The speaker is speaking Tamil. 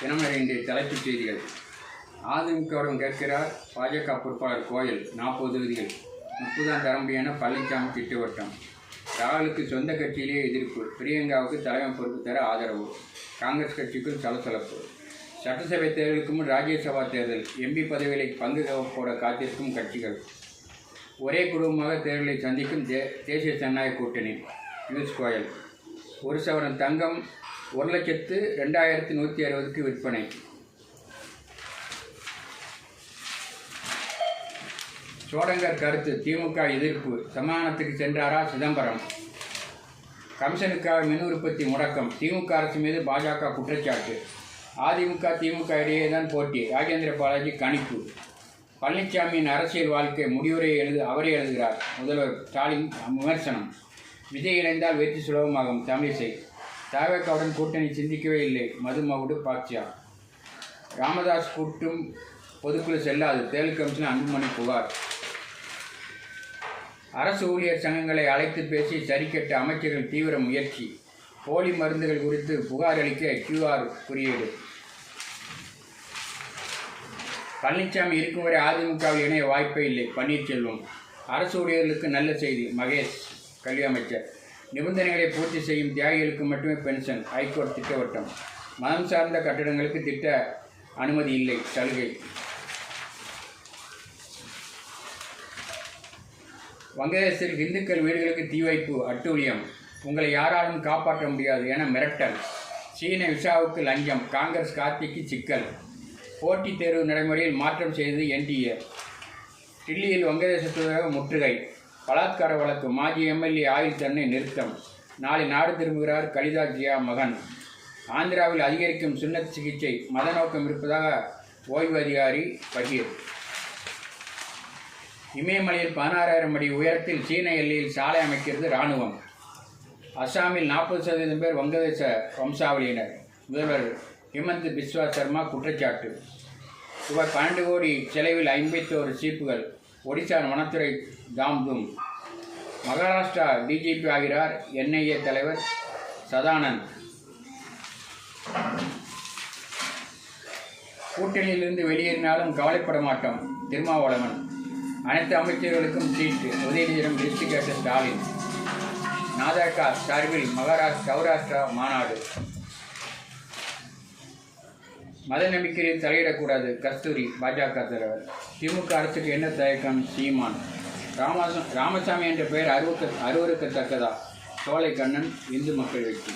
தினமலர் இன்றைய தலைப்புச் செய்திகள். அதிமுகவிடம் கேட்கிறார் பாஜக பொறுப்பாளர் கோயல். 40 தொகுதிகள் 30 தர முடியான பழனிசாமி திட்டவட்டம். ராகுலுக்கு சொந்த கட்சியிலேயே எதிர்ப்பு. பிரியங்காவுக்கு தலைமை பொறுப்பு தர ஆதரவு. காங்கிரஸ் கட்சிக்குள் சலசலப்பு. சட்டசபை தேர்தலுக்கு முன் ராஜ்யசபா தேர்தல். எம்பி பதவிகளை பங்கு போட காத்திருக்கும் கட்சிகள். ஒரே குடும்பமாக தேர்தலை சந்திக்கும் தேசிய ஜனநாயக கூட்டணி. பியூஷ் கோயல். 1 சவரன் தங்கம் 1,02,160க்கு விற்பனை. சோடங்கர் கருத்து. திமுக எதிர்ப்பு. சமாதானத்துக்கு சென்றாரா சிதம்பரம்? கமிஷனுக்காக மின் உற்பத்தி முடக்கம். திமுக அரசு மீது பாஜக குற்றச்சாட்டு. அதிமுக திமுக இடையே தான் போட்டி. ராஜேந்திர பாலாஜி கணிப்பு. பழனிசாமியின் அரசியல் வாழ்க்கை முடிவுரை அவரே எழுதுகிறார். முதல்வர் ஸ்டாலின் விமர்சனம். விஜய் இணைந்தால் வெற்றி சுலபமாகும். தமிழிசை. தவேகாவுடன் கூட்டணி சிந்திக்கவே இல்லை. மதுமகுடு பாட்சியா. ராமதாஸ் கூட்டும் பொதுக்குழு செல்லாது. தேர்தல் கமிஷன் அன்புமணி புகார். அரசு ஊழியர் சங்கங்களை அழைத்து பேசி சரிக்கட்ட அமைச்சர்கள் தீவிர முயற்சி. போலி மருந்துகள் குறித்து புகார் அளிக்க QR குறியீடு. பழனிசாமி இருக்கும் வரை அதிமுகவில் இணைய வாய்ப்பே இல்லை. பன்னீர்செல்வம். அரசு ஊழியர்களுக்கு நல்ல செய்தி. மகேஷ். கல்வி அமைச்சர். நிபந்தனைகளை பூர்த்தி செய்யும் தியாகிகளுக்கு மட்டுமே பென்ஷன். ஹைகோர்ட் திட்டவட்டம். மதம் சார்ந்த கட்டடங்களுக்கு திட்ட அனுமதி இல்லை. சலுகை. வங்கதேசத்தில் இந்துக்கள் வீடுகளுக்கு தீ வைப்பு. அட்டூழியம். உங்களை யாராலும் காப்பாற்ற முடியாது என மிரட்டல். சீன விசாவுக்கு லஞ்சம். காங்கிரஸ் கார்த்திக்கு சிக்கல். போட்டித் தேர்வு நடைமுறையில் மாற்றம் செய்தது NTA. டில்லியில் வங்கதேச தூதரக முற்றுகை. பலாத்கார வழக்கு. மாஜி MLA ஆயுள் தண்டனை நிறுத்தம். நாளை நாடு திரும்புகிறார் கலிதா ஜியா மகன். ஆந்திராவில் அதிகரிக்கும் சுன்னத் சிகிச்சை மத நோக்கம் இருப்பதாக ஓய்வு அதிகாரி பகீர். இமயமலையில் 16,000 அடி உயரத்தில் சீன எல்லையில் சாலை அமைக்கிறது இராணுவம். அசாமில் 40% பேர் வங்கதேச வம்சாவளியினர். முதல்வர் ஹிமந்த் பிஸ்வா சர்மா குற்றச்சாட்டு. ரூபாய் 12 கோடி செலவில் 51 சீப்புகள். ஒடிசா வனத்துறை தாம்தும். மகாராஷ்டிரா DGP ஆகிறார் NIA தலைவர் சதானந்த். கூட்டணியிலிருந்து வெளியேறினாலும் கவலைப்பட மாட்டோம் திருமாவளவன். அனைத்து அமைச்சர்களுக்கும் சீட்டு. உதயநிதியிடம் லிஸ்ட் கேட்ட ஸ்டாலின். நாதக சார்பில் சௌராஷ்டிரா மாநாடு. மத நம்பிக்கையில் தலையிடக்கூடாது. கஸ்தூரி. பாஜக தலைவர். திமுக அரசுக்கு என்ன தயக்கம்? சீமான். ராமசாமி என்ற பெயர் அருவருக்கத்தக்கதா? சோலை கண்ணன். இந்து மக்கள் கட்சி.